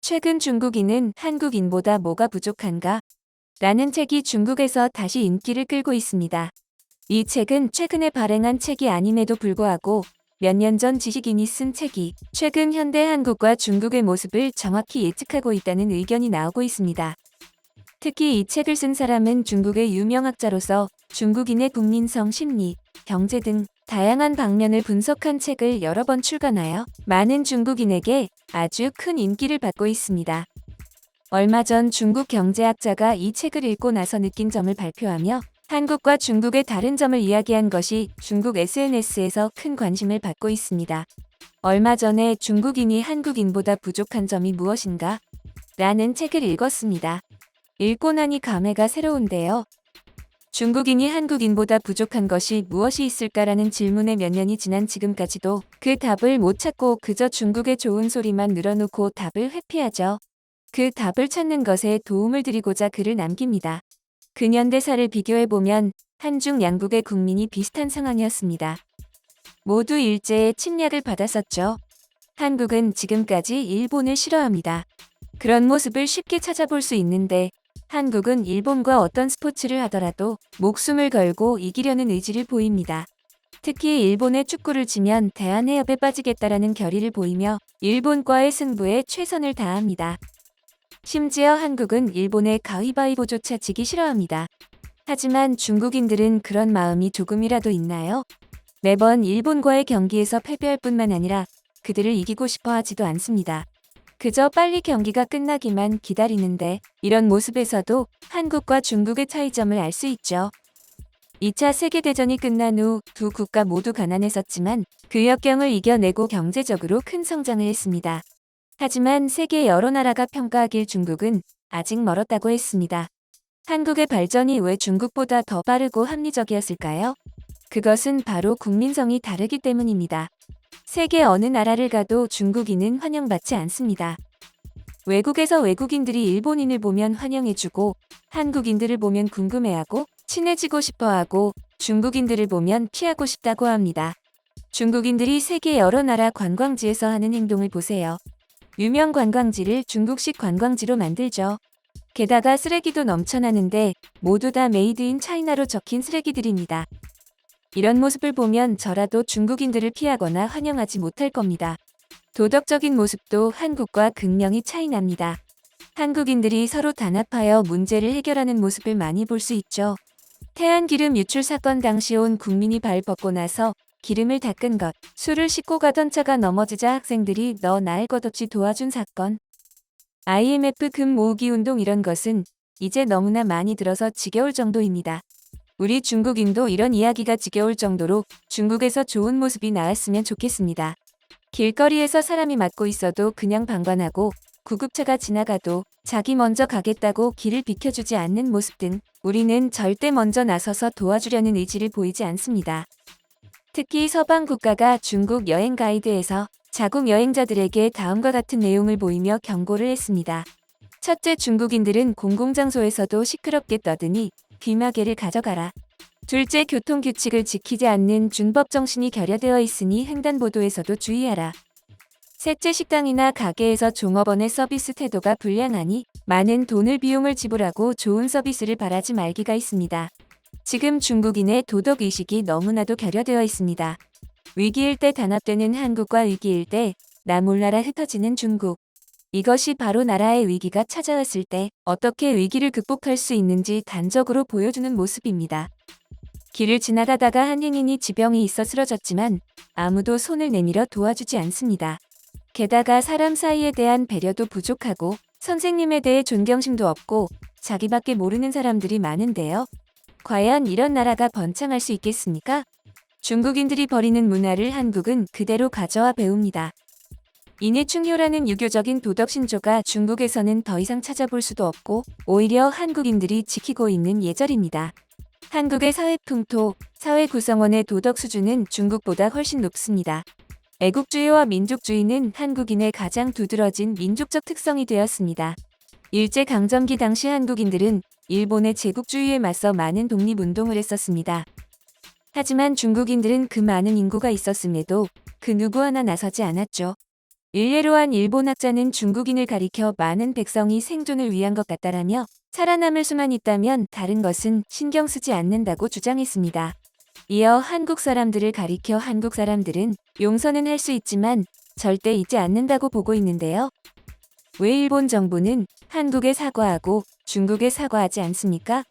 최근 중국인은 한국인보다 뭐가 부족한가? 라는 책이 중국에서 다시 인기를 끌고 있습니다. 이 책은 최근에 발행한 책이 아님에도 불구하고 몇 년 전 지식인이 쓴 책이 최근 현대 한국과 중국의 모습을 정확히 예측하고 있다는 의견이 나오고 있습니다. 특히 이 책을 쓴 사람은 중국의 유명학자로서 중국인의 국민성 심리, 경제 등 다양한 방면을 분석한 책을 여러 번 출간하여 많은 중국인에게 아주 큰 인기를 받고 있습니다. 얼마 전 중국 경제학자가 이 책을 읽고 나서 느낀 점을 발표하며 한국과 중국의 다른 점을 이야기한 것이 중국 SNS에서 큰 관심을 받고 있습니다. 얼마 전에 중국인이 한국인보다 부족한 점이 무엇인가? 라는 책을 읽었습니다. 읽고 나니 감회가 새로운데요. 중국인이 한국인보다 부족한 것이 무엇이 있을까라는 질문에 몇 년이 지난 지금까지도 그 답을 못 찾고 그저 중국의 좋은 소리만 늘어놓고 답을 회피하죠. 그 답을 찾는 것에 도움을 드리고자 글을 남깁니다. 근현대사를 비교해보면 한중 양국의 국민이 비슷한 상황이었습니다. 모두 일제의 침략을 받았었죠. 한국은 지금까지 일본을 싫어합니다. 그런 모습을 쉽게 찾아볼 수 있는데 한국은 일본과 어떤 스포츠를 하더라도 목숨을 걸고 이기려는 의지를 보입니다. 특히 일본의 축구를 지면 대한해협에 빠지겠다라는 결의를 보이며 일본과의 승부에 최선을 다합니다. 심지어 한국은 일본의 가위바위보조차 지기 싫어합니다. 하지만 중국인들은 그런 마음이 조금이라도 있나요? 매번 일본과의 경기에서 패배할 뿐만 아니라 그들을 이기고 싶어 하지도 않습니다. 그저 빨리 경기가 끝나기만 기다리는데 이런 모습에서도 한국과 중국의 차이점을 알 수 있죠. 2차 세계대전이 끝난 후 두 국가 모두 가난했었지만 그 역경을 이겨내고 경제적으로 큰 성장을 했습니다. 하지만 세계 여러 나라가 평가하길 중국은 아직 멀었다고 했습니다. 한국의 발전이 왜 중국보다 더 빠르고 합리적이었을까요? 그것은 바로 국민성이 다르기 때문입니다. 세계 어느 나라를 가도 중국인은 환영받지 않습니다. 외국에서 외국인들이 일본인을 보면 환영해주고 한국인들을 보면 궁금해하고 친해지고 싶어하고 중국인들을 보면 피하고 싶다고 합니다. 중국인들이 세계 여러 나라 관광지에서 하는 행동을 보세요. 유명 관광지를 중국식 관광지로 만들죠. 게다가 쓰레기도 넘쳐나는데 모두 다 메이드 인 차이나로 적힌 쓰레기들입니다. 이런 모습을 보면 저라도 중국인들을 피하거나 환영하지 못할 겁니다. 도덕적인 모습도 한국과 극명히 차이납니다. 한국인들이 서로 단합하여 문제를 해결하는 모습을 많이 볼 수 있죠. 태안기름 유출 사건 당시 온 국민이 발 벗고 나서 기름을 닦은 것, 술을 싣고 가던 차가 넘어지자 학생들이 너 날 것 없이 도와준 사건, IMF 금 모으기 운동 이런 것은 이제 너무나 많이 들어서 지겨울 정도입니다. 우리 중국인도 이런 이야기가 지겨울 정도로 중국에서 좋은 모습이 나왔으면 좋겠습니다. 길거리에서 사람이 맞고 있어도 그냥 방관하고 구급차가 지나가도 자기 먼저 가겠다고 길을 비켜주지 않는 모습 등 우리는 절대 먼저 나서서 도와주려는 의지를 보이지 않습니다. 특히 서방 국가가 중국 여행 가이드에서 자국 여행자들에게 다음과 같은 내용을 보이며 경고를 했습니다. 첫째, 중국인들은 공공장소에서도 시끄럽게 떠드니 귀마개를 가져가라. 둘째, 교통규칙을 지키지 않는 준법 정신이 결여되어 있으니 횡단보도에서도 주의하라. 셋째, 식당이나 가게에서 종업원의 서비스 태도가 불량하니 많은 돈을 비용을 지불하고 좋은 서비스를 바라지 말기가 있습니다. 지금 중국인의 도덕의식이 너무나도 결여되어 있습니다. 위기일 때 단합되는 한국과 위기일 때 나 몰라라 흩어지는 중국. 이것이 바로 나라의 위기가 찾아왔을 때 어떻게 위기를 극복할 수 있는지 단적으로 보여주는 모습입니다. 길을 지나가다가 한 행인이 지병이 있어 쓰러졌지만 아무도 손을 내밀어 도와주지 않습니다. 게다가 사람 사이에 대한 배려도 부족하고 선생님에 대해 존경심도 없고 자기밖에 모르는 사람들이 많은데요. 과연 이런 나라가 번창할 수 있겠습니까? 중국인들이 버리는 문화를 한국은 그대로 가져와 배웁니다. 인해충효라는 유교적인 도덕신조가 중국에서는 더 이상 찾아볼 수도 없고 오히려 한국인들이 지키고 있는 예절입니다. 한국의 사회풍토, 사회 구성원의 도덕 수준은 중국보다 훨씬 높습니다. 애국주의와 민족주의는 한국인의 가장 두드러진 민족적 특성이 되었습니다. 일제강점기 당시 한국인들은 일본의 제국주의에 맞서 많은 독립운동을 했었습니다. 하지만 중국인들은 그 많은 인구가 있었음에도 그 누구 하나 나서지 않았죠. 일례로 한 일본 학자는 중국인을 가리켜 많은 백성이 생존을 위한 것 같다라며 살아남을 수만 있다면 다른 것은 신경 쓰지 않는다고 주장했습니다. 이어 한국 사람들을 가리켜 한국 사람들은 용서는 할 수 있지만 절대 잊지 않는다고 보고 있는데요. 왜 일본 정부는 한국에 사과하고 중국에 사과하지 않습니까?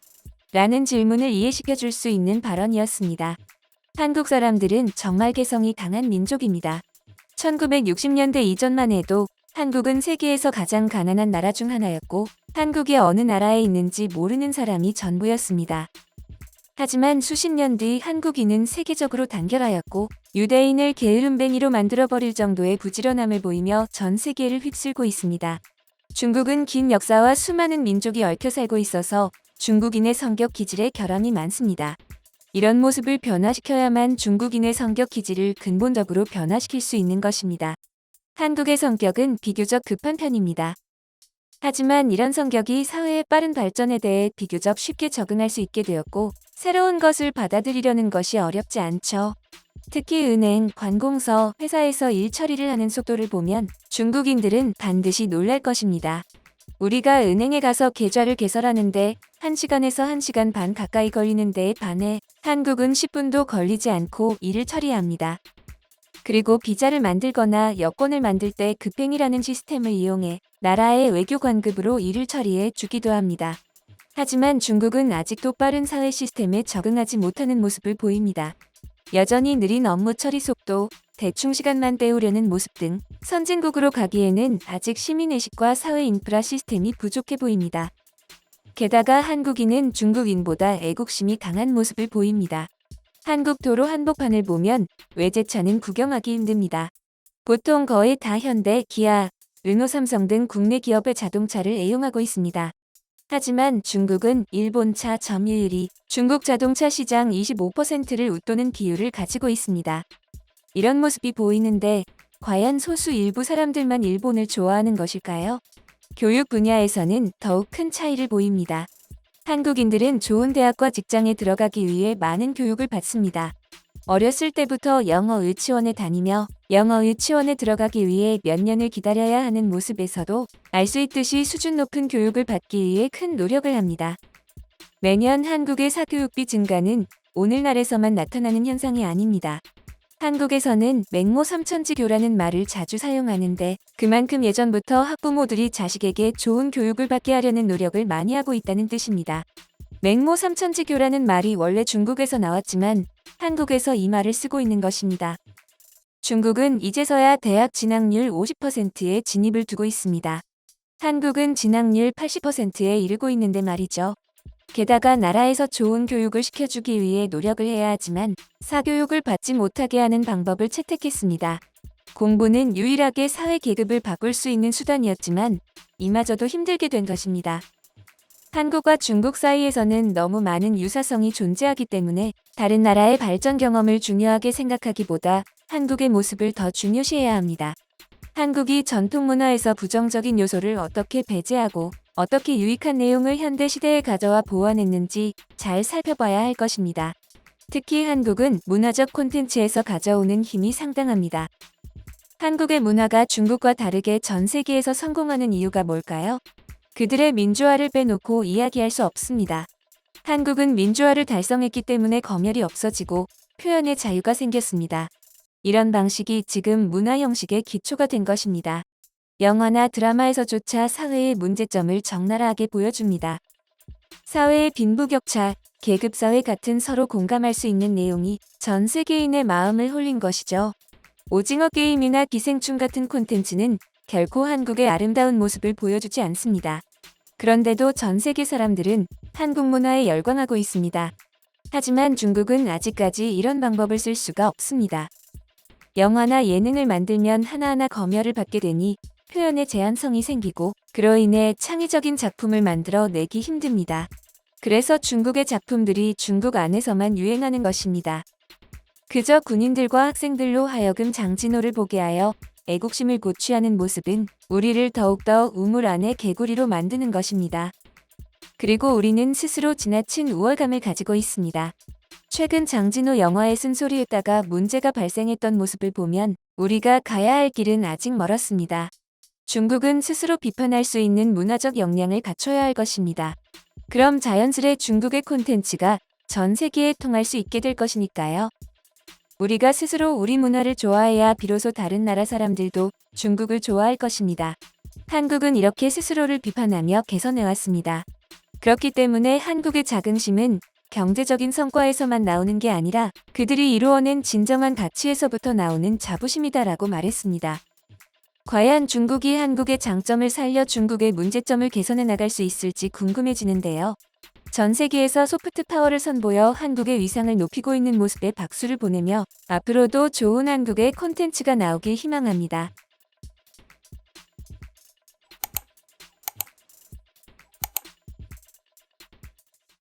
라는 질문을 이해시켜 줄 수 있는 발언이었습니다. 한국 사람들은 정말 개성이 강한 민족입니다. 1960년대 이전만 해도 한국은 세계에서 가장 가난한 나라 중 하나였고 한국이 어느 나라에 있는지 모르는 사람이 전부였습니다. 하지만 수십 년 뒤 한국인은 세계적으로 단결하였고 유대인을 게으름뱅이로 만들어버릴 정도의 부지런함을 보이며 전 세계를 휩쓸고 있습니다. 중국은 긴 역사와 수많은 민족이 얽혀 살고 있어서 중국인의 성격 기질에 결함이 많습니다. 이런 모습을 변화시켜야만 중국인의 성격 기질을 근본적으로 변화시킬 수 있는 것입니다. 한국의 성격은 비교적 급한 편입니다. 하지만 이런 성격이 사회의 빠른 발전에 대해 비교적 쉽게 적응할 수 있게 되었고 새로운 것을 받아들이려는 것이 어렵지 않죠. 특히 은행, 관공서, 회사에서 일 처리를 하는 속도를 보면 중국인들은 반드시 놀랄 것입니다. 우리가 은행에 가서 계좌를 개설하는데 1시간에서 1시간 반 가까이 걸리는 데에 반해 한국은 10분도 걸리지 않고 일을 처리합니다. 그리고 비자를 만들거나 여권을 만들 때 급행이라는 시스템을 이용해 나라의 외교 관급으로 일을 처리해 주기도 합니다. 하지만 중국은 아직도 빠른 사회 시스템에 적응하지 못하는 모습을 보입니다. 여전히 느린 업무 처리 속도, 대충 시간만 때우려는 모습 등 선진국으로 가기에는 아직 시민의식과 사회 인프라 시스템이 부족해 보입니다. 게다가 한국인은 중국인보다 애국심이 강한 모습을 보입니다. 한국 도로 한복판을 보면 외제차는 구경하기 힘듭니다. 보통 거의 다 현대, 기아, 르노, 삼성 등 국내 기업의 자동차를 애용하고 있습니다. 하지만 중국은 일본차 점유율이 중국 자동차 시장 25%를 웃도는 비율을 가지고 있습니다. 이런 모습이 보이는데 과연 소수 일부 사람들만 일본을 좋아하는 것일까요? 교육 분야에서는 더욱 큰 차이를 보입니다. 한국인들은 좋은 대학과 직장에 들어가기 위해 많은 교육을 받습니다. 어렸을 때부터 영어 유치원에 다니며 영어 유치원에 들어가기 위해 몇 년을 기다려야 하는 모습에서도 알 수 있듯이 수준 높은 교육을 받기 위해 큰 노력을 합니다. 매년 한국의 사교육비 증가는 오늘날에서만 나타나는 현상이 아닙니다. 한국에서는 맹모 삼천지교라는 말을 자주 사용하는데 그만큼 예전부터 학부모들이 자식에게 좋은 교육을 받게 하려는 노력을 많이 하고 있다는 뜻입니다. 맹모 삼천지교라는 말이 원래 중국에서 나왔지만 한국에서 이 말을 쓰고 있는 것입니다. 중국은 이제서야 대학 진학률 50%에 진입을 두고 있습니다. 한국은 진학률 80%에 이르고 있는데 말이죠. 게다가 나라에서 좋은 교육을 시켜주기 위해 노력을 해야 하지만 사교육을 받지 못하게 하는 방법을 채택했습니다. 공부는 유일하게 사회 계급을 바꿀 수 있는 수단이었지만 이마저도 힘들게 된 것입니다. 한국과 중국 사이에서는 너무 많은 유사성이 존재하기 때문에 다른 나라의 발전 경험을 중요하게 생각하기보다 한국의 모습을 더 중요시해야 합니다. 한국이 전통 문화에서 부정적인 요소를 어떻게 배제하고 어떻게 유익한 내용을 현대 시대에 가져와 보완했는지 잘 살펴봐야 할 것입니다. 특히 한국은 문화적 콘텐츠에서 가져오는 힘이 상당합니다. 한국의 문화가 중국과 다르게 전 세계에서 성공하는 이유가 뭘까요? 그들의 민주화를 빼놓고 이야기할 수 없습니다. 한국은 민주화를 달성했기 때문에 검열이 없어지고 표현의 자유가 생겼습니다. 이런 방식이 지금 문화 형식의 기초가 된 것입니다. 영화나 드라마에서조차 사회의 문제점을 적나라하게 보여줍니다. 사회의 빈부격차, 계급사회 같은 서로 공감할 수 있는 내용이 전 세계인의 마음을 홀린 것이죠. 오징어 게임이나 기생충 같은 콘텐츠는 결코 한국의 아름다운 모습을 보여주지 않습니다. 그런데도 전 세계 사람들은 한국 문화에 열광하고 있습니다. 하지만 중국은 아직까지 이런 방법을 쓸 수가 없습니다. 영화나 예능을 만들면 하나하나 검열을 받게 되니 표현의 제한성이 생기고 그로 인해 창의적인 작품을 만들어 내기 힘듭니다. 그래서 중국의 작품들이 중국 안에서만 유행하는 것입니다. 그저 군인들과 학생들로 하여금 장진호를 보게 하여 애국심을 고취하는 모습은 우리를 더욱더 우물 안의 개구리로 만드는 것입니다. 그리고 우리는 스스로 지나친 우월감을 가지고 있습니다. 최근 장진호 영화의 쓴소리에다가 문제가 발생했던 모습을 보면 우리가 가야 할 길은 아직 멀었습니다. 중국은 스스로 비판할 수 있는 문화적 역량을 갖춰야 할 것입니다. 그럼 자연스레 중국의 콘텐츠가 전 세계에 통할 수 있게 될 것이니까요. 우리가 스스로 우리 문화를 좋아해야 비로소 다른 나라 사람들도 중국을 좋아할 것입니다. 한국은 이렇게 스스로를 비판하며 개선해왔습니다. 그렇기 때문에 한국의 자긍심은 경제적인 성과에서만 나오는 게 아니라 그들이 이루어낸 진정한 가치에서부터 나오는 자부심이다라고 말했습니다. 과연 중국이 한국의 장점을 살려 중국의 문제점을 개선해 나갈 수 있을지 궁금해지는데요. 전 세계에서 소프트 파워를 선보여 한국의 위상을 높이고 있는 모습에 박수를 보내며 앞으로도 좋은 한국의 콘텐츠가 나오길 희망합니다.